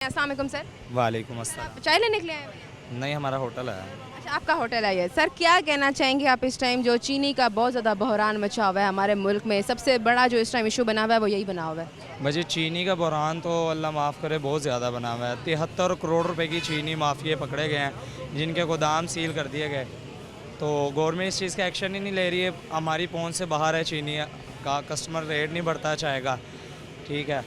अस्सलाम वालेकुम सर। वालेकुम अस्सलाम। आप चाय लेने के लिए आए हैं? नहीं, हमारा होटल है। अच्छा, आपका होटल है ये। सर क्या कहना चाहेंगे आप इस टाइम जो चीनी का बहुत ज़्यादा बहरान मचा हुआ है हमारे मुल्क में, सबसे बड़ा जो इस टाइम इशू बना हुआ है वो यही बना हुआ है। भाजी चीनी का बहरान तो अल्लाह माफ़ करे बहुत ज़्यादा बना हुआ है। 73 करोड़ रुपए की चीनी माफिया पकड़े गए हैं जिनके गोदाम सील कर दिए गए। तो गवर्नमेंट इस चीज़ का एक्शन ही नहीं ले रही है। हमारी पहुंच से बाहर है चीनी का, कस्टमर रेट नहीं बढ़ता चाहेगा। ठीक है,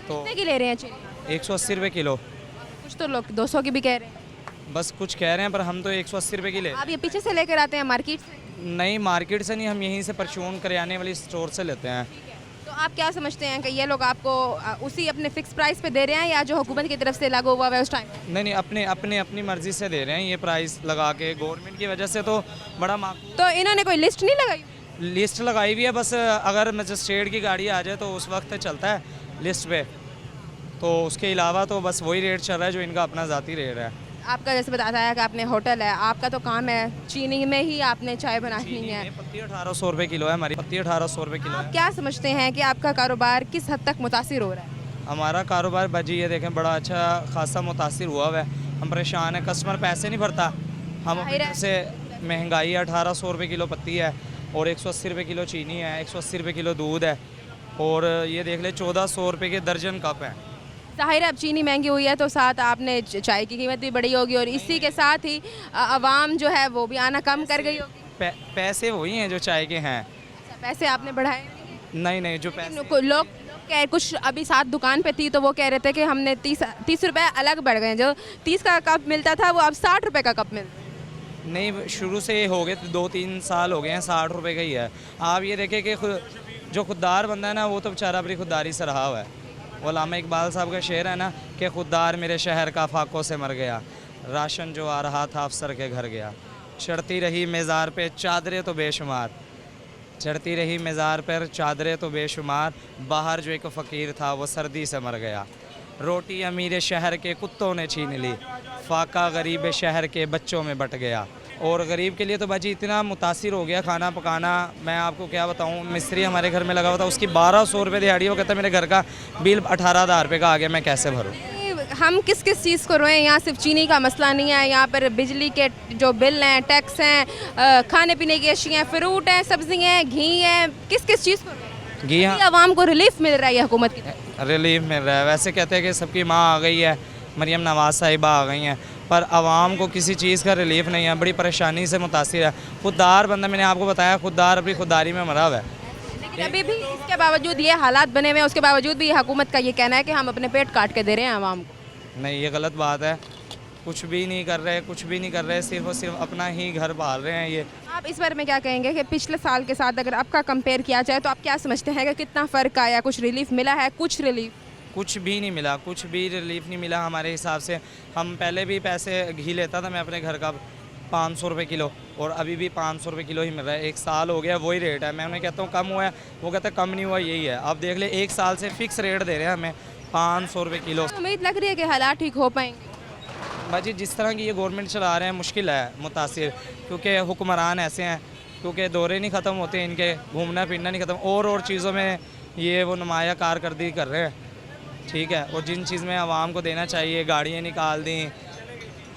तो कितने की ले रहे हैं चीनी? 180 रुपये किलो। कुछ तो लोग 200 की भी कह रहे हैं। बस कुछ कह रहे हैं पर हम तो 180 रुपये की ले। आप ये पीछे से लेकर आते हैं मार्केट से? नहीं, मार्केट से नहीं, हम यहीं से परचून करियाने वाली स्टोर से लेते हैं। तो आप क्या समझते हैं कि ये लोग आपको उसी अपने फिक्स प्राइस पे दे रहे हैं या जो हुकूमत की तरफ से लागू हुआ है उस टाइम? नहीं, अपनी मर्ज़ी से दे रहे हैं ये प्राइस लगा के। गवर्नमेंट की वजह से तो बड़ा तो इन्होंने कोई लिस्ट नहीं लगाई? लिस्ट लगाई हुई है, बस अगर मजिस्ट्रेट की गाड़ी आ जाए तो उस वक्त चलता है लिस्ट पे। तो उसके अलावा तो बस वही रेट चल रहा है जो इनका अपना ज़ाती रेट है। आपका जैसे बताया है कि आपने होटल है, आपका तो काम है चीनी में ही आपने चाय बनानी है। पत्ती 1800 रुपये किलो है हमारी, पत्ती 1800 रुपये किलो आप है। क्या समझते हैं कि आपका कारोबार किस हद तक मुतासिर हो रहा है? हमारा कारोबार भाजी ये देखें बड़ा अच्छा खासा मुतासिर हुआ है। हम परेशान हैं, कस्टमर पैसे नहीं भरता। हम जाहिर है। से महंगाई 1800 रुपये किलो पत्ती है और 180 रुपये किलो चीनी है, 180 रुपये किलो दूध है और ये देख ले 1400 रुपये के दर्जन कप है। जाहिर है अब चीनी महंगी हुई है तो साथ आपने चाय की कीमत भी बढ़ी होगी और इसी के साथ ही आवाम जो है वो भी आना कम कर गई होगी। पैसे वही हैं जो चाय के हैं। अच्छा, पैसे आपने बढ़ाए? नहीं, जो पैसे लोग कह कुछ अभी साथ दुकान पे थी तो वो कह रहे थे कि हमने 30 रुपये अलग बढ़ गए। जो 30 का कप मिलता था वो अब 60 रुपये का कप मिलता है। नहीं, शुरू से हो गए 2-3 साल हो गए हैं, 60 रुपये का ही है। आप ये देखें कि जो खुददार बंदा है ना वो तो बेचारा अपनी खुददारी से रहा हुआ है। अल्लामा इकबाल साहब का शेर है ना कि खुददार मेरे शहर का फाकों से मर गया, राशन जो आ रहा था अफसर के घर गया, चढ़ती रही मेज़ार पे चादरें तो बेशुमार, चढ़ती रही मेज़ार पर चादरें तो बेशुमार, बाहर जो एक फ़कीर था वो सर्दी से मर गया, रोटी अमीर शहर के कुत्तों ने छीन ली, फाका गरीब शहर के बच्चों में बट गया। और गरीब के लिए तो भाजी इतना मुतासिर हो गया खाना पकाना, मैं आपको क्या बताऊं। मिस्त्री हमारे घर में लगा हुआ था, उसकी 1200 रुपये दिहाड़ी, वो कहता मेरे घर का बिल 18,000 रुपये का आ गया, मैं कैसे भरूं। हम किस किस चीज़ को रोएं? यहाँ सिर्फ चीनी का मसला नहीं है, यहाँ पर बिजली के जो बिल हैं, टैक्स हैं, खाने पीने की अशियाँ हैं, फ्रूट हैं, सब्जी हैं, घी है, किस किस चीज़ को रोएं? घी आवाम को रिलीफ मिल रहा है हुकूमत की? रिलीफ मिल रहा है। वैसे कहते हैं कि सबकी माँ आ गई है, मरियम नवाज़ साहिबा आ गई हैं, पर आवाम को किसी चीज़ का रिलीफ नहीं है, बड़ी परेशानी से मुतासिर है। खुददार बंदा, मैंने आपको बताया, खुददार अपनी खुददारी में मरा हुआ है। लेकिन अभी भी इसके बावजूद ये हालात बने हुए हैं, उसके बावजूद भी हुकूमत का ये कहना है कि हम अपने पेट काट के दे रहे हैं आवाम को। नहीं, ये गलत बात है। कुछ भी नहीं कर रहे, सिर्फ और सिर्फ अपना ही घर पाल रहे हैं ये। आप इस बारे में क्या कहेंगे कि पिछले साल के साथ अगर आपका कंपेयर किया जाए तो आप क्या समझते हैं कि कितना फ़र्क आया? कुछ रिलीफ मिला है? कुछ रिलीफ? कुछ भी नहीं मिला, कुछ भी रिलीफ नहीं मिला हमारे हिसाब से। हम पहले भी पैसे घी लेता था मैं अपने घर का 500 रुपये किलो और अभी भी 500 रुपये किलो ही मिल रहा है। 1 साल हो गया वही रेट है। मैं उन्हें कहता हूँ कम हुआ है, वो कहता है कम नहीं हुआ, यही है। अब देख ले 1 साल से फ़िक्स रेट दे रहे हैं हमें 500 रुपये किलो। उम्मीद लग रही है कि हालात ठीक हो पाएंगे? भाजी जिस तरह की ये गवर्नमेंट चला रहे हैं मुश्किल है मुतासिर, क्योंकि हुक्मरान ऐसे हैं, क्योंकि दौरे नहीं ख़त्म होते इनके, घूमना फिरना नहीं ख़त्म, और चीज़ों में ये वो नुमाया कारकर्दगी कर रहे हैं। ठीक है, और जिन चीज़ में आवाम को देना चाहिए, गाड़ियाँ निकाल दी,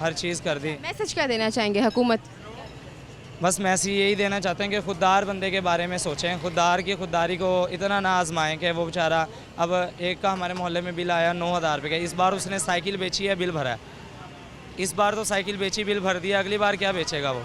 हर चीज़ कर दी। मैसेज क्या देना चाहेंगे हुकूमत? बस मैसेज यही देना चाहते हैं कि खुददार बंदे के बारे में सोचें, खुददार की खुददारी को इतना ना आजमाएँ कि वो बेचारा, अब एक का हमारे मोहल्ले में बिल आया 9,000 रुपये का, इस बार उसने साइकिल बेची है, बिल भरा है। इस बार तो साइकिल बेची, बिल भर दिया, अगली बार क्या बेचेगा वो।